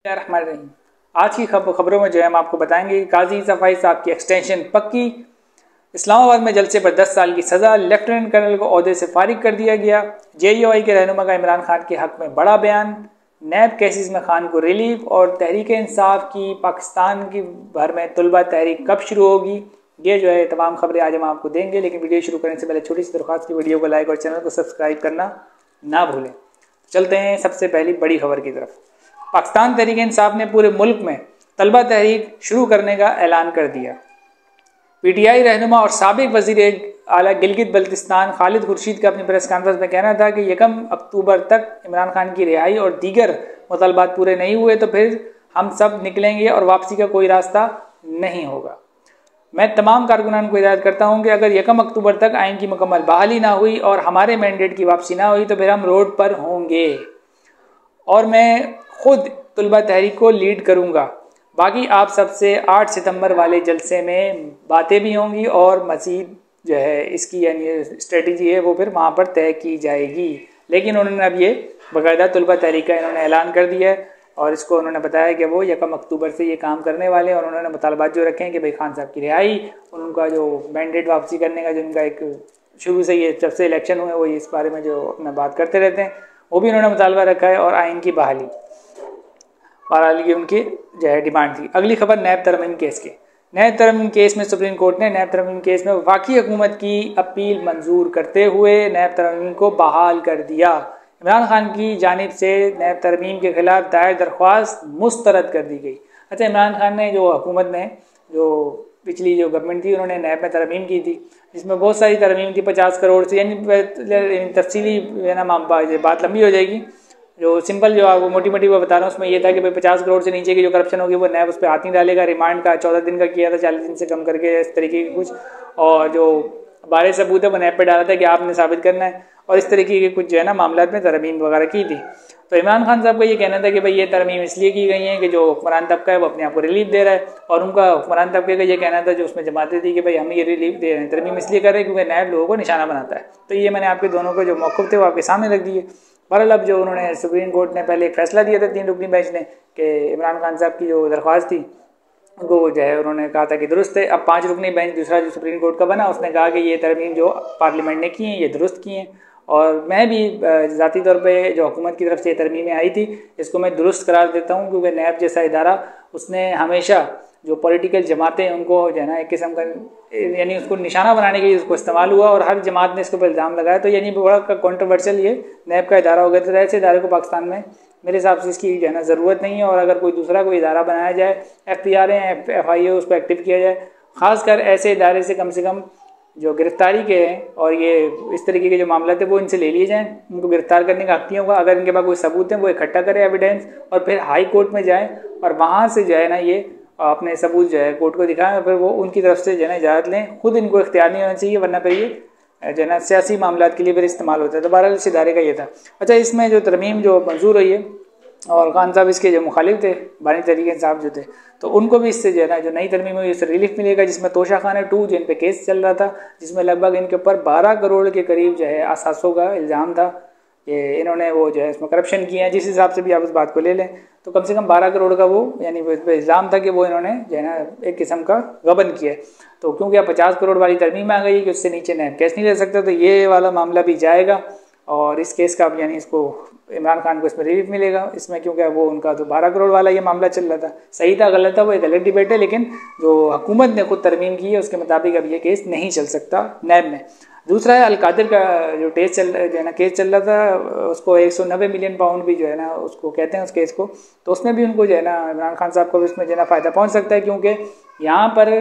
रहमान। आज की खबरों में जो है हम आपको बताएंगे कि काजी सफाई साहब की एक्सटेंशन पक्की, इस्लामाबाद में जलसे पर 10 साल की सजा, लेफ्टिनेंट कर्नल को ओहदे से फारिग कर दिया गया, JUI के रहनुमा का इमरान खान के हक में बड़ा बयान, नैब केसेस में खान को रिलीफ और तहरीक इंसाफ की पाकिस्तान की भर में तुलबा तहरीक कब शुरू होगी। ये जो है तमाम खबरें आज हम आपको देंगे, लेकिन वीडियो शुरू करने से पहले छोटी सी दरख्वास्त की वीडियो को लाइक और चैनल को सब्सक्राइब करना ना भूलें। चलते हैं सबसे पहली बड़ी खबर की तरफ। पाकिस्तान तहरीक इंसाफ ने पूरे मुल्क में तलबा तहरीक शुरू करने का ऐलान कर दिया। PTI रहनुमा और साबिक वजीर आला गिलगित बल्तिस्तान खालिद खुर्शीद का अपनी प्रेस कॉन्फ्रेंस में कहना था कि 1 अक्टूबर तक इमरान खान की रिहाई और दीगर मुतालबात पूरे नहीं हुए तो फिर हम सब निकलेंगे और वापसी का कोई रास्ता नहीं होगा। मैं तमाम कारकुनान को हिदायत करता हूं कि अगर 1 अक्टूबर तक आइन की मुकम्मल बहाली ना हुई और हमारे मैंडेट की वापसी ना हुई तो फिर हम रोड पर होंगे और मैं खुद तुलबा तहरीक को लीड करूंगा। बाकी आप सबसे 8 सितंबर वाले जलसे में बातें भी होंगी और मज़ीद जो है इसकी यानी स्ट्रेटजी है वो फिर वहाँ पर तय की जाएगी। लेकिन उन्होंने अब ये बाकायदा तुलबा तहरीक का इन्होंने ऐलान कर दिया है और इसको उन्होंने बताया कि वो 1 अक्टूबर से ये काम करने वाले हैं और उन्होंने मुतालबात जो रखे हैं कि भाई खान साहब की रिहाई, उनका जो मैंडेट वापसी करने का जो उनका एक शुरू से ये जब से इलेक्शन हुए वो इस बारे में जो अपना बात करते रहते हैं वो भी उन्होंने मुतालबा रखा है और आइन की बहाली की उनकी जो है डिमांड थी। अगली खबर नैब तरमीम केस की। नैब तरमीम केस में सुप्रीम कोर्ट ने नैब तरमीम केस में वफाकी हुकूमत की अपील मंजूर करते हुए नैब तरमीम को बहाल कर दिया। इमरान खान की जानिब से नैब तरमीम के खिलाफ दायर दरख्वास्त मुस्तरद कर दी गई। अच्छा, इमरान खान ने जो हुकूमत ने जो पिछली जो गवर्नमेंट थी उन्होंने नैब में तरमीम की थी जिसमें बहुत सारी तरमीम थी 50 करोड़ से, यानी तफसीली है ना बात लंबी हो जाएगी। जो सिंपल जो आपको मोटी मोटी वो बता रहा हूँ उसमें ये था कि भाई 50 करोड़ से नीचे की जो करप्शन होगी वो नैब उस पर हाथ नहीं डालेगा। रिमांड का 14 दिन का किया था, 40 दिन से कम करके इस तरीके की कुछ, और जो 12 सबूत है वो नैब पे डाला था कि आपने साबित करना है और इस तरीके के कुछ जो है ना मामला में तरमीम वगैरह की थी। तो इमरान खान साहब का ये कहना था कि भाई ये तरमीम इसलिए की गई है कि जो हुक्मरान तबका है वो अपने आप को रिलीफ दे रहा है और उनका हुक्मरान तबके का ये कहना था जो उसमें जमाते थी कि भाई हम ये रिलीफ दे रहे हैं, तरमीम इसलिए कर रहे हैं क्योंकि नैब लोगों को निशाना बनाता है। तो ये मैंने आपके दोनों को जो मौक़िफ़ थे वो आपके सामने रख दिए। बहरहाल अब जो उन्होंने सुप्रीम कोर्ट ने पहले एक फैसला दिया था 3 रुकनी बेंच ने कि इमरान खान साहब की जो दरख्वास्त थी उनको जो है उन्होंने कहा था कि दुरुस्त है। अब 5 रुकनी बेंच दूसरा जो सुप्रीम कोर्ट का बना उसने कहा कि ये तरमीम जो पार्लियामेंट ने की हैं ये दुरुस्त की हैं और मैं भी ज़ाती तौर पे जो हुकूमत की तरफ से ये तरमीमें आई थी इसको मैं दुरुस्त करार देता हूँ क्योंकि नैब जैसा इदारा उसने हमेशा जो पॉलिटिकल जमातें उनको जो है ना एक किस्म का यानी उसको निशाना बनाने के लिए उसको इस्तेमाल हुआ और हर जमात ने इसके ऊपर इल्ज़ाम लगाया। तो यानी बड़ा कंट्रोवर्शियल ये नैब का इदारा हो गया। तो ऐसे इदारे को पाकिस्तान में मेरे हिसाब से इसकी जो है ना ज़रूरत नहीं है और अगर कोई दूसरा कोई इदारा बनाया जाए, FPR FIA उसको एक्टिव किया जाए, ख़ासकर ऐसे इदारे से कम जो गिरफ्तारी के हैं और ये इस तरीके के जो मामला थे वो इनसे ले लिए जाएँ, उनको गिरफ्तार करने का हक नहीं होगा। अगर इनके पास कोई सबूत हैं वो इकट्ठा करें एविडेंस और फिर हाई कोर्ट में जाएँ और वहाँ से जो है ना ये अपने सबूत जो है कोर्ट को दिखाएं और फिर वो उनकी तरफ से जो है ना इजाज़त लें। खुद इनको इख्तियार नहीं होना चाहिए वरना फिर ये जो है ना सियासी मामला के लिए फिर इस्तेमाल होता है। तो बहरहाल इस इदारे का ये था। अच्छा, इसमें जो तरमीम जो मंजूर हुई है और खान साहब इसके जो मुखालिफ थे बानी तहरीक इंसाफ जो थे तो उनको भी इससे जो है ना जो नई तरमीम हुई उससे रिलीफ मिलेगा, जिसमें तोशा खाना 2 जिन पे केस चल रहा था जिसमें लगभग इनके ऊपर 12 करोड़ के करीब जो है असासों का इल्ज़ाम था कि इन्होंने वो जो है इसमें करप्शन किया है। जिस हिसाब से भी आप उस बात को ले लें तो कम से कम 12 करोड़ का वो यानी इल्ज़ाम था कि वो इन्होंने जो है ना एक किस्म का गबन किया है। तो क्योंकि अब 50 करोड़ वाली तरमीम आ गई कि उससे नीचे नैब केस नहीं ले सकता तो ये वाला मामला भी जाएगा और इस केस का यानी इसको इमरान खान को इसमें रिलीफ मिलेगा इसमें, क्योंकि वो उनका तो 12 करोड़ वाला ये मामला चल रहा था। सही था गलत था वो एक अलग डिबेट है, लेकिन जो हुकूमत ने खुद तरमीम की है उसके मुताबिक अब ये केस नहीं चल सकता नैब में। दूसरा है अलकादिर का जो केस चल रहा था उसको 190 मिलियन पाउंड भी जो है ना उसको कहते हैं उस केस को, तो उसमें भी उनको जो है ना इमरान खान साहब को भी उसमें जो है ना फ़ायदा पहुँच सकता है क्योंकि यहाँ पर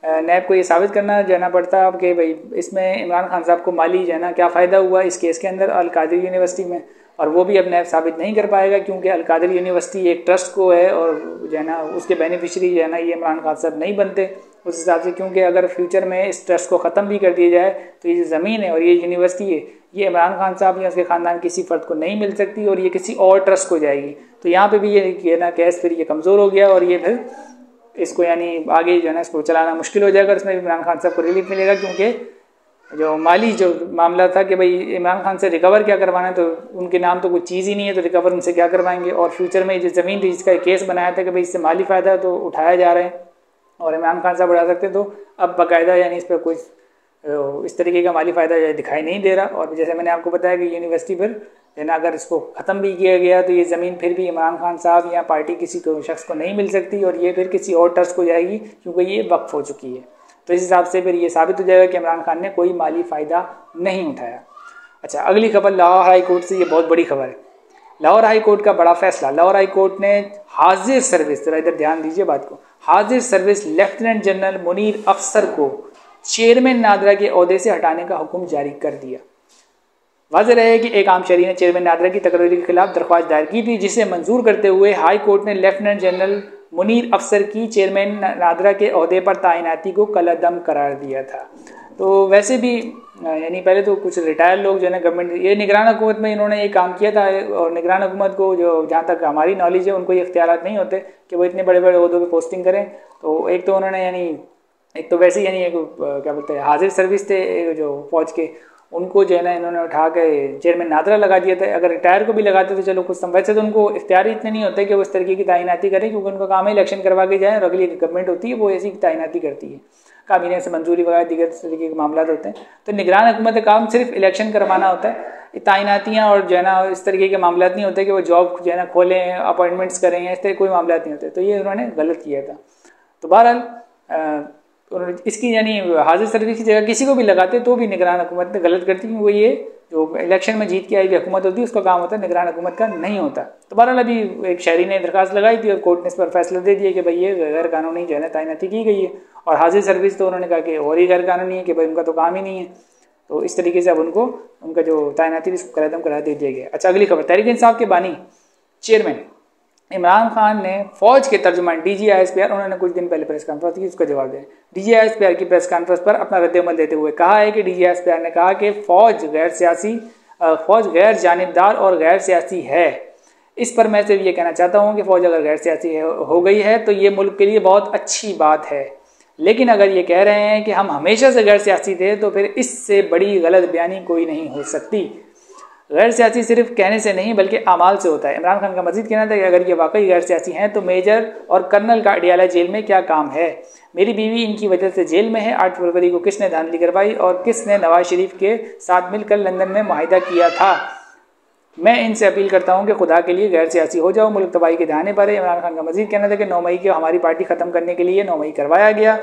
नैब को ये साबित करना जाना पड़ता है कि भाई इसमें इमरान खान साहब को माली जो है ना क्या फ़ायदा हुआ इस केस के अंदर अलकादिर यूनिवर्सिटी में, और वो भी अब नैब साबित नहीं कर पाएगा क्योंकि अलकादिर यूनिवर्सिटी एक ट्रस्ट को है और जो है ना उसके बेनिफिशरी जो है ना ये इमरान खान साहब नहीं बनते उस हिसाब से, क्योंकि अगर फ्यूचर में इस ट्रस्ट को ख़त्म भी कर दिया जाए तो ये ज़मीन है और ये यूनिवर्सिटी है ये इमरान खान साहब या उसके ख़ानदान किसी फ़र्द को नहीं मिल सकती और ये किसी और ट्रस्ट को जाएगी। तो यहाँ पे भी ये ना केस फिर ये कमज़ोर हो गया और ये फिर इसको यानी आगे जो है ना इसको चलाना मुश्किल हो जाएगा। इसमें भी इमरान खान साहब को रिलीफ मिलेगा क्योंकि जो माली जो मामला था कि भाई इमरान खान से रिकवर क्या करवाना है, तो उनके नाम तो कोई चीज़ ही नहीं है, तो रिकवर उनसे क्या करवाएंगे। और फ्यूचर में जो ज़मीन थी जिसका केस बनाया था कि भाई इससे माली फ़ायदा तो उठाया जा रहे हैं और इमरान खान साहब उठा सकते, तो अब बाकायदा यानी इस पर कोई इस तरीके का माली फ़ायदा दिखाई नहीं दे रहा। और जैसे मैंने आपको बताया कि यूनिवर्सिटी फिर है ना, अगर इसको ख़त्म भी किया गया तो ये ज़मीन फिर भी इमरान खान साहब या पार्टी किसी को शख्स को नहीं मिल सकती और ये फिर किसी और ट्रस्ट को जाएगी क्योंकि ये वक्फ हो चुकी है। तो इस हिसाब से फिर ये साबित हो जाएगा कि इमरान खान ने कोई माली फ़ायदा नहीं उठाया। अच्छा, अगली खबर लाहौर हाई कोर्ट से, ये बहुत बड़ी खबर है। लाहौर हाई कोर्ट का बड़ा फैसला। लाहौर हाई कोर्ट ने हाजिर सर्विस, जरा इधर ध्यान दीजिए बात को, हाजिर सर्विस लेफ्टिनेंट जनरल मुनीर अफसर को चेयरमैन नादरा के ओहदे से हटाने का हुक्म जारी कर दिया। वाज़ेह रहे कि एक आम शहरी ने चेयरमैन नादरा की तकरीर के खिलाफ दरख्वास्त दायर की थी, जिसे मंजूर करते हुए हाई कोर्ट ने लेफ्टिनेंट जनरल मुनीर अफसर की चेयरमैन नादरा के ओहदे पर तैनाती को कलअदम करार दिया था। तो वैसे भी यानी पहले तो कुछ रिटायर लोग जो है ना गवर्नमेंट, ये निगरान हुकूमत में इन्होंने ये काम किया था और निगरान हुकूमत को जो जहाँ तक हमारी नॉलेज है उनको ये इख्तियारात नहीं होते कि वो इतने बड़े बड़े ओहदों पे पोस्टिंग करें। तो एक तो उन्होंने यानी एक तो वैसे ही यानी एक क्या बोलते हैं हाजिर सर्विस थे जो फौज के, उनको जो है ना इन्होंने उठा के चेयरमैन नादरा लगा दिया था। अगर रिटायर को भी लगाते तो चलो कुछ वैसे तो उनको इख्तियार इतने नहीं होते कि वो इस तरीके की तैनाती करें, क्योंकि उनका काम है इलेक्शन करवा के जाए और अगली गवर्नमेंट होती है वो ऐसी तैनाती करती है, काबीने से मंजूरी वगैरह दीगर तरीके के मामला होते हैं। तो निगरान हुकूमत का काम सिर्फ इलेक्शन करवाना होता है, तैनातियाँ और जो है ना इस तरीके के मामला नहीं होते कि वो जॉब जो है ना खोलें, अपॉइंटमेंट्स करें, इस तरह कोई मामला नहीं होते। तो ये उन्होंने गलत किया था। तो बहरहाल इसकी यानी हाजिर सर्विस की जगह किसी को भी लगाते तो भी निगरान हुकूमत ने गलत करती, क्योंकि वो ये जो इलेक्शन में जीत के आई हुई हुकूमत होती है उसका काम होता है, निगरान हुकूमत का नहीं होता। तो बहरहाल अभी एक शहरी ने दरखास्त लगाई थी और कोर्ट ने इस पर फैसला दे दिया कि भाई ये गैर कानूनी जो है ना तैनाती की गई है। और हाजिर सर्विस तो उन्होंने कहा कि और ही गैर कानूनी है कि भाई उनका तो काम ही नहीं है। तो इस तरीके से अब उनको उनका जो तैनाती भी कलअदम करा दे दिया गया। अच्छा, अगली खबर, तहरीक इंसाफ के बानी चेयरमैन इमरान खान ने फौज के तर्जुमान DGI-SPR, उन्होंने कुछ दिन पहले प्रेस कॉन्फ्रेंस की, उसका जवाब दिया। DGI-SPR की प्रेस कॉन्फ्रेंस पर अपना रद्द-ए-अमल देते हुए कहा है कि DGI-SPR ने कहा कि फौज गैर जानिबदार और गैर सियासी है। इस पर मैं सिर्फ ये कहना चाहता हूँ कि फौज अगर गैर सियासी हो गई है तो ये मुल्क के लिए बहुत अच्छी बात है, लेकिन अगर ये कह रहे हैं कि हम हमेशा से गैर सियासी थे तो फिर इससे बड़ी गलत बयानी कोई नहीं हो सकती। गैर सियासी सिर्फ कहने से नहीं बल्कि अमाल से होता है। इमरान खान का मजीद कहना था कि अगर ये वाकई गैर सियासी हैं तो मेजर और कर्नल का अडियाला जेल में क्या काम है? मेरी बीवी इनकी वजह से जेल में है। 8 फरवरी को किसने धांधली करवाई और किसने नवाज शरीफ के साथ मिलकर लंदन में मुआहिदा किया था? मैं इनसे अपील करता हूँ कि खुदा के लिए गैर सियासी हो जाओ, मुल्क तबाही के दहाने पर है। इमरान खान का मजीद कहना था कि 9 मई को हमारी पार्टी ख़त्म करने के लिए 9 मई करवाया गया।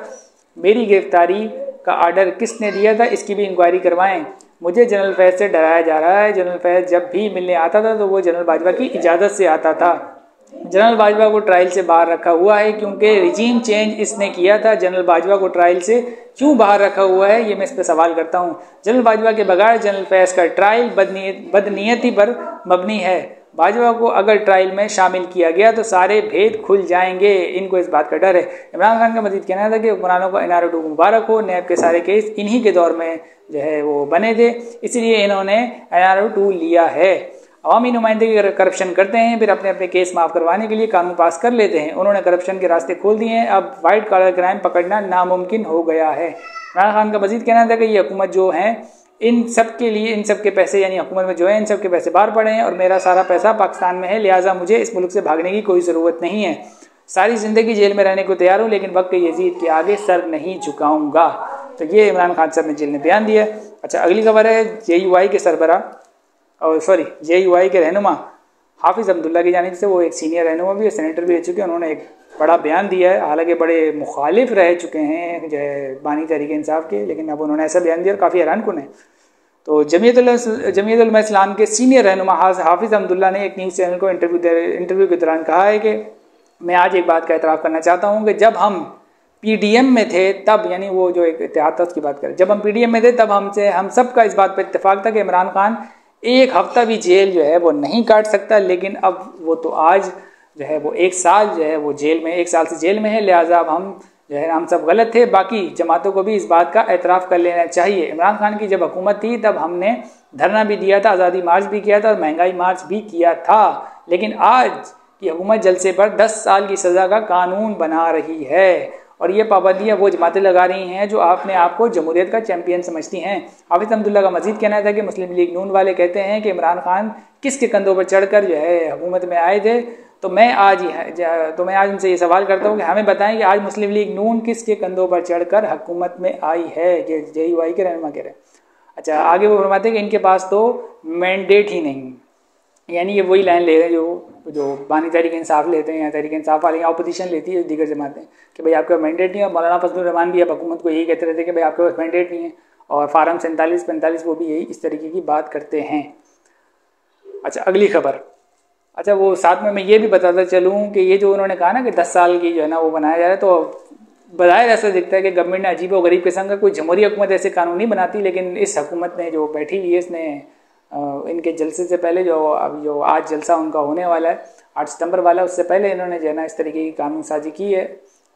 मेरी गिरफ्तारी का आर्डर किसने दिया था इसकी भी इंक्वायरी करवाएं। मुझे जनरल फैज़ से डराया जा रहा है। जनरल फैज़ जब भी मिलने आता था तो वो जनरल बाजवा की इजाज़त से आता था। जनरल बाजवा को ट्रायल से बाहर रखा हुआ है क्योंकि रिजीम चेंज इसने किया था। जनरल बाजवा को ट्रायल से क्यों बाहर रखा हुआ है ये मैं इस पर सवाल करता हूँ। जनरल बाजवा के बगैर जनरल फैज़ का ट्रायल बदनीयती पर मबनी है। बाजवा को अगर ट्रायल में शामिल किया गया तो सारे भेद खुल जाएंगे, इनको इस बात का डर है। इमरान खान का मजीद कहना था कि हुक्मरानों को NRO-2 मुबारक हो, नैब के सारे केस इन्हीं के दौर में जो है वो बने थे, इसलिए इन्होंने NRO-2 लिया है। अवामी नुमाइंदगी अगर करप्शन करते हैं फिर अपने अपने केस माफ़ करवाने के लिए कानून पास कर लेते हैं। उन्होंने करप्शन के रास्ते खोल दिए हैं, अब वाइट कॉलर क्राइम पकड़ना नामुमकिन हो गया है। इमरान खान का मजीद कहना था कि ये हुकूमत जो है इन सब के लिए इन सब के पैसे यानी हुकूमत में जो है इन सब के पैसे बाहर पड़े हैं और मेरा सारा पैसा पाकिस्तान में है, लिहाजा मुझे इस मुल्क से भागने की कोई ज़रूरत नहीं है। सारी ज़िंदगी जेल में रहने को तैयार हूँ लेकिन वक्त यजीद के आगे सर नहीं झुकाऊँगा। तो ये इमरान खान साहब ने जेल ने बयान दिया। अच्छा, अगली खबर है JUI के सरबरा JUI के रहनुमा हाफिज़ अब्दुल्ला की जानिब से। वो एक सीनियर रहनुमा भी है, सेनेटर भी रह चुके हैं। उन्होंने एक बड़ा बयान दिया है, हालांकि बड़े मुखालिफ रह चुके हैं जो है बानी तहरीक इंसाफ के, लेकिन अब उन्होंने ऐसा बयान दिया और काफ़ी हैरान कुन है। तो जमीयत उलमा इस्लाम के सीनियर रहनुमा हाफिज़ अब्दुल्ला ने एक न्यूज़ चैनल को इंटरव्यू के दौरान कहा है कि मैं आज एक बात का एतराफ़ करना चाहता हूँ कि जब हम PDM में थे तब, यानी वो जो एक इत्तेहाद था उसकी बात करें, जब हम PDM में थे तब हम सब का इस बात पर इत्तेफाक था कि इमरान खान एक हफ्ता भी जेल जो है वो नहीं काट सकता, लेकिन अब वो तो आज जो है वो 1 साल जो है वो जेल में 1 साल से जेल में है। लिहाजा अब हम जो है हम सब गलत थे। बाकी जमातों को भी इस बात का एतराफ़ कर लेना चाहिए। इमरान खान की जब हुकूमत थी तब हमने धरना भी दिया था, आज़ादी मार्च भी किया था और महंगाई मार्च भी किया था, लेकिन आज की हुकूमत जलसे पर 10 साल की सज़ा का कानून बना रही है और ये पाबंदियाँ वो जमातें लगा रही हैं जो अपने आप को जमहूरियत का चैंपियन समझती हैं। हाफिज अहमदुल्ला का मजीद कहना था कि मुस्लिम लीग नून वाले कहते हैं कि इमरान खान किसके कंधों पर चढ़कर जो है हुकूमत में आए थे। तो मैं आज उनसे ये सवाल करता हूँ कि हमें बताएं कि आज मुस्लिम लीग नून किसके कंधों पर चढ़कर हुकूमत में आई है। ये JUI के रहनुमा कह रहे हैं। अच्छा, आगे वो फरमाते हैं कि इनके पास तो मैंडेट ही नहीं, यानी ये वही लाइन ले रहे हैं जो बानी तहरीक इंसाफ लेते हैं या तहरीक इंसाफ वाले या अपोजिशन लेती है दीगर जमातें कि भाई आपके पास मैंडेट नहीं है। मौलाना फजलुर रहमान भी अब हुकूमत को यही कहते रहते हैं कि भाई आपके पास मैंडेट नहीं है, और फार्म 47-45 वो भी यही इस तरीके की बात करते हैं। अच्छा, अगली खबर। अच्छा, वो साथ में मैं ये भी बताता चलूँ कि ये जो उन्होंने कहा ना कि 10 साल की जो है ना वो बनाया जा रहा है, तो बज़ाहिर ऐसा दिखता है कि गवर्नमेंट ने अजीब और गरीब किस्म का कोई जमहूरी हुकूमत ऐसे कानून नहीं बनाती, लेकिन इस हुकूमत ने जो बैठी हुई है इसने इनके जलसे से पहले जो आज जलसा उनका होने वाला है 8 सितंबर वाला, उससे पहले इन्होंने जो है ना इस तरीके की कानून साजी की है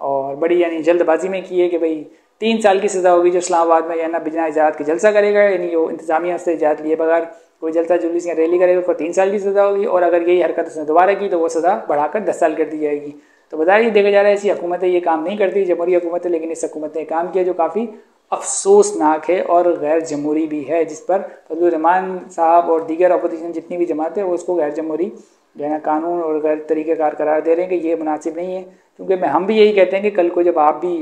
और बड़ी यानी जल्दबाजी में की है कि भाई 3 साल की सज़ा होगी जो इस्लामाबाद में जो है ना बिना इजाज़त के जलसा करेगा, यानी जो इंतजामिया उससे इजाज़त लिए बगैर कोई जलसा जुलूस या रैली करेगा उसको 3 साल की सज़ा होगी, और अगर यही हरकत उसने दोबारा की तो वो सज़ा बढ़ाकर 10 साल कर दी जाएगी। तो बताइए, देखा जा रहा है ऐसी हुकूमतें ये काम नहीं करती जमहूरी हुकूमतें, लेकिन इस हुकूमत ने काम किया जो काफ़ी अफसोसनाक है और गैर जमहूरी भी है, जिस पर फजलुर रहमान साहब और दीगर अपोजिशन जितनी भी जमातें हैं वो उसको गैर जमहूरी जो है ना कानून और गैर तरीक़ेकार करार दे रहे हैं कि ये मुनासिब नहीं है। क्योंकि हम भी यही कहते हैं कि कल को जब आप भी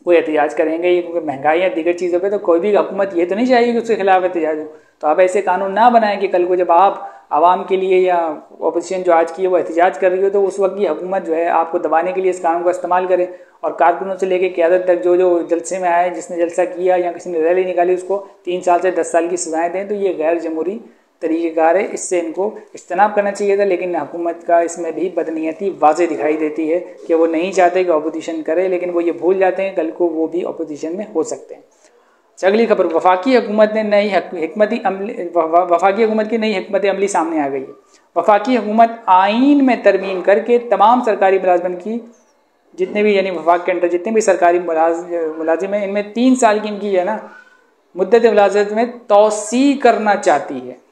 कोई एहतजाज करेंगे क्योंकि महंगाई या दीगर चीज़ों पे, तो कोई भी हुकूमत ये तो नहीं चाहेगी कि उसके खिलाफ एहतजाज हो। तो आप ऐसे कानून ना बनाएं कि कल को जब आप आवाम के लिए या अपोजिशन जो आज की है वो एहतजाज कर रही हो तो उस वक्त की हुकूमत जो है आपको दबाने के लिए इस कानून का इस्तेमाल करे, और कारकुनों से लेकर क़यादत तक जो जलसे में आए, जिसने जलसा किया या किसी ने रैली निकाली, उसको 3 साल से 10 साल की सजाएं दें। तो ये गैर जमहूरी तरीक़ेकार है, इससे इनको इज्तनाब करना चाहिए था। लेकिन हुकूमत का इसमें भी बदनीयती वाज़ेह दिखाई देती है कि वो नहीं चाहते कि अपोजिशन करे, लेकिन वो ये भूल जाते हैं कल को वो भी अपोजिशन में हो सकते हैं। अगली खबर, वफाकी हुकूमत की नई हिकमत अमली सामने आ गई है। वफाकी हुकूमत आइन में तरमीम करके तमाम सरकारी मुलाजमन की जितने भी यानी वफाक के अंदर जितने भी सरकारी मुलाजिम हैं इनमें 3 साल की इनकी जो है ना मुद्दत मुलाजमत में तोसी करना चाहती है।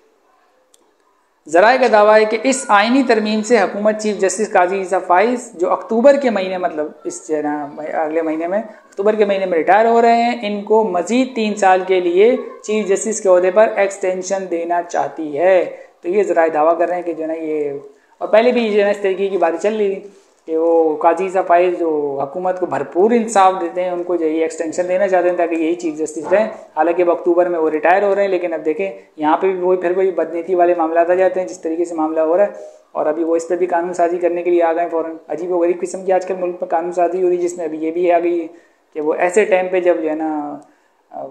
ज़राए का दावा है कि इस आइनी तरमीम से हुकूमत चीफ जस्टिस काजी ईसा फाइज जो अक्टूबर के महीने मतलब इस जो है ना अगले महीने में अक्टूबर के महीने में रिटायर हो रहे हैं, इनको मजीद 3 साल के लिए चीफ जस्टिस के ओहदे पर एक्सटेंशन देना चाहती है। तो ये ज़राए दावा कर रहे हैं कि जो है ना ये, और पहले भी जो है ना इस तरीके की बातें चल रही थी कि वो काजी ईसा फाइज जो हुकूमत को भरपूर इंसाफ देते हैं उनको जो ये एक्सटेंशन देना चाहते हैं ताकि यही चीफ जस्टिस रहें। हालांकि अब अक्टूबर में वो रिटायर हो रहे हैं, लेकिन अब देखें यहाँ पे भी वही फिर वही बदनीति वाले मामला आ जाते हैं जिस तरीके से मामला हो रहा है, और अभी वो इस पर भी कानून साजी करने के लिए आ गए फ़ौरन। अजीब व गरीब किस्म की आजकल मुल्क में कानून साजी हो रही है, जिसमें अभी ये भी आ गई है कि वो ऐसे टाइम पर जब जो है ना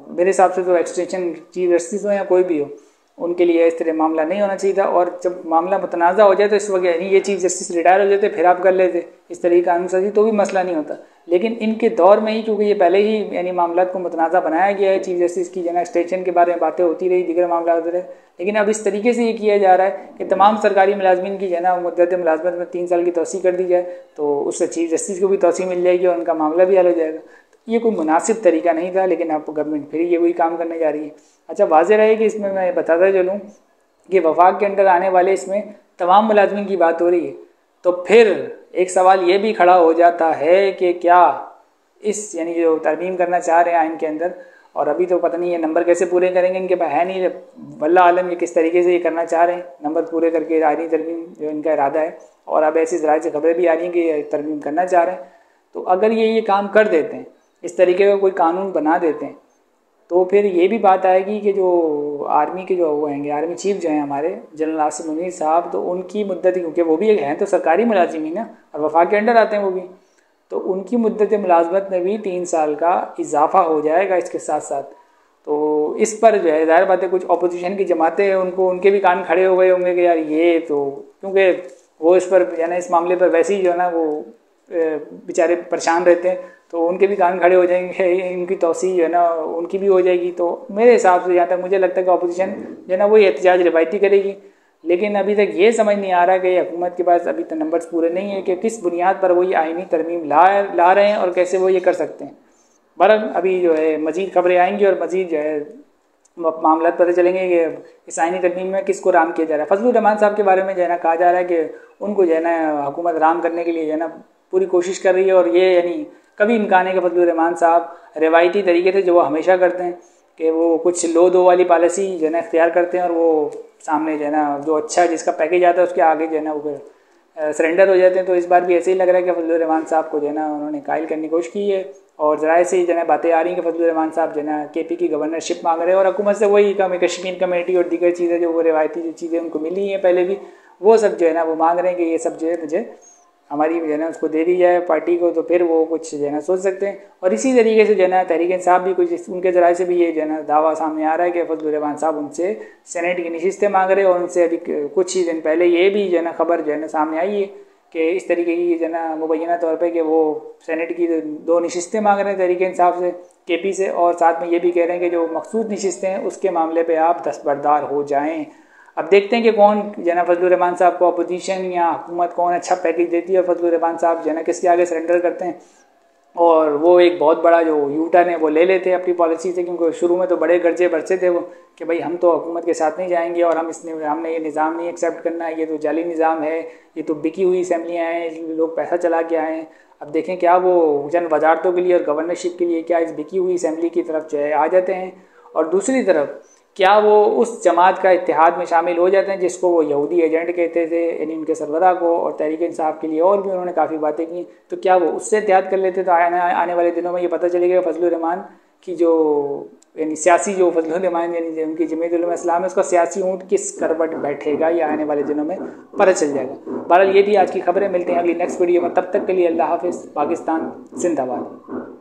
मेरे हिसाब से तो एक्सटेंशन चीफ जस्टिस हो या कोई भी हो उनके लिए इस तरह मामला नहीं होना चाहिए था, और जब मामला मुतनाज़ा हो जाए तो इस वक्त यानी ये चीफ जस्टिस रिटायर हो जाते फिर आप कर लेते इस तरह की कानून साजी तो भी मसला नहीं होता। लेकिन इनके दौर में ही क्योंकि ये पहले ही यानी मामला को मुतनाज़ा बनाया गया है, चीफ जस्टिस की जो है एक्सटेंशन के बारे में बातें होती रही, दीगर मामला होते रहे, लेकिन अब इस तरीके से ये किया जा रहा है कि तमाम सरकारी मुलाजमीन की जो है ना मुद्दत मुलाजमत में 3 साल की तोसी कर दी जाए तो उससे चीफ जस्टिस को भी तोसी मिल जाएगी और उनका मामला भी हल हो जाएगा। ये कोई मुनासिब तरीका नहीं था, लेकिन अब गवर्नमेंट फिर ये वही काम करने जा रही है। अच्छा, वाज़ेह रहे कि इसमें मैं बताता चलूँ कि वफाक के अंदर आने वाले इसमें तमाम मुलाजमीन की बात हो रही है, तो फिर एक सवाल ये भी खड़ा हो जाता है कि क्या इस यानी जो तरमीम करना चाह रहे हैं आइन के अंदर, और अभी तो पता नहीं ये नंबर कैसे पूरे करेंगे, इनके पास है नहीं, वल्लाह आलम ये किस तरीके से ये करना चाह रहे हैं नंबर पूरे करके आइनी तरमीम जो इनका इरादा है, और अब ऐसी ज़राए से खबरें भी आ रही हैं कि ये तरमीम करना चाह रहे हैं। तो अगर ये काम कर देते हैं, इस तरीके का कोई कानून बना देते हैं, तो फिर ये भी बात आएगी कि जो आर्मी के जो वो होंगे आर्मी चीफ जो हैं हमारे जनरल आसिम मुनीर साहब, तो उनकी मुद्दत क्योंकि वो भी एक हैं तो सरकारी मुलाजिम ना और वफाक के अंडर आते हैं वो भी, तो उनकी मुद्दत मुलाजमत में भी 3 साल का इजाफा हो जाएगा इसके साथ साथ। तो इस पर जो है ज़ाहिर बात है कुछ अपोजिशन की जमातें हैं उनको उनके भी कान खड़े हो गए होंगे कि यार ये तो, क्योंकि वो इस पर यानी इस मामले पर वैसे ही जो है ना वो बेचारे परेशान रहते हैं, तो उनके भी कान खड़े हो जाएंगे, इनकी तोसी जो है ना उनकी भी हो जाएगी। तो मेरे हिसाब से जहाँ तक मुझे लगता है कि अपोजिशन जो है ना वही एहतजाज रिवायती करेगी, लेकिन अभी तक ये समझ नहीं आ रहा कि हुकूमत के पास अभी तो नंबर्स पूरे नहीं है कि किस बुनियाद पर वो ये आइनी तरमीम ला रहे हैं और कैसे वो ये कर सकते हैं। बहरहाल अभी जो है मज़ीद खबरें आएंगी और मज़ीद जो है मामला पता चलेंगे कि इस आइनी तरमीम में किसको राम किया जा रहा है। फजलुर रहमान साहब के बारे में जो है ना कहा जा रहा है कि उनको जो है ना हुकूमत राम करने के लिए जो है ना पूरी कोशिश कर रही है, और ये यानी कभी इम्कान है कि फजलुर रहमान साहब रिवायती तरीके से जो वो हमेशा करते हैं कि वो कुछ लो दो वाली पॉलिसी जो है ना इख्तियार करते हैं और वो सामने जो है ना जो अच्छा जिसका पैकेज आता है उसके आगे जो है ना वो फिर सरेंडर हो जाते हैं। तो इस बार भी ऐसे ही लग रहा है कि फजलुर रहमान साहब को जो है ना उन्होंने कायल करने की कोशिश की है और ज़राए से जो है बातें आ रही हैं कि फजलुर रहमान साहब जो है ना KP की गवर्नरशिप मांग रहे हैं और हुकूमत से वही कश्मीर कमेटी और दीगर चीज़ें जो वो रिवायती जो चीज़ें उनको मिली हैं पहले भी वो सब जो है ना वो मांग रहे हैं कि ये सब जो है मुझे हमारी जो है ना उसको दे दी जाए पार्टी को, तो फिर वो कुछ जो है ना सोच सकते हैं। और इसी तरीके से जो है ना तहरीक इंसाफ भी कुछ उनके ज़राए से भी ये जो है ना दावा सामने आ रहा है कि फजलुर रहमान साहब उनसे सेनेट की नशिस्तें मांग रहे हैं और उनसे अभी कुछ ही दिन पहले ये भी जो है ना खबर जो है ना सामने आई है कि इस तरीके की जो है ना मुबैना तौर पर कि वो सेनेट की 2 नशिस्तें मांग रहे हैं तहरीक इंसाफ से KP से, और साथ में ये भी कह रहे हैं कि जो मखसूस नशिस्तें हैं उसके मामले पर आप दस्तबरदार हो जाएँ। अब देखते हैं कि कौन जो है ना फजलुर रहमान साहब को अपोजिशन या हुकूमत कौन अच्छा पैकेज देती है और फजलुर रहमान साहब जो है ना किसके आगे सरेंडर करते हैं और वो एक बहुत बड़ा जो यूटर्न है वो ले लेते हैं अपनी पॉलिसी से, क्योंकि शुरू में तो बड़े गर्जे बरसे थे वो कि भाई हम तो हुकूमत के साथ नहीं जाएंगे और हमने ये निज़ाम नहीं एक्सेप्ट करना है, ये तो जाली निज़ाम है, ये तो बिकी हुई असम्बलियाँ हैं, लोग पैसा चला के आए हैं। अब देखें क्या वो जन वजारतों के लिए और गवर्नरशिप के लिए क्या इस बिकी हुई असम्बली की तरफ जो है आ जाते हैं, और दूसरी तरफ क्या वो उस जमात का इत्तेहाद में शामिल हो जाते हैं जिसको वो यहूदी एजेंट कहते थे, यानी उनके सरबराह को, और तहरीक इंसाफ के लिए और भी उन्होंने काफ़ी बातें की, तो क्या वो उससे इत्तेहाद कर लेते? तो आने वाले दिनों में ये पता चलेगा फजलुर रहमान की जो यानी सियासी जो फजलुर रहमान यानी उनकी जमीयत उलमा इस्लाम है उसका सियासी ऊँट किस करवट बैठेगा ये आने वाले दिनों में पता चल जाएगा। बहरहाल ये थी आज की खबरें, मिलते हैं अगली नेक्स्ट वीडियो में, तब तक के लिए अल्लाह हाफिज़। पाकिस्तान जिंदाबाद।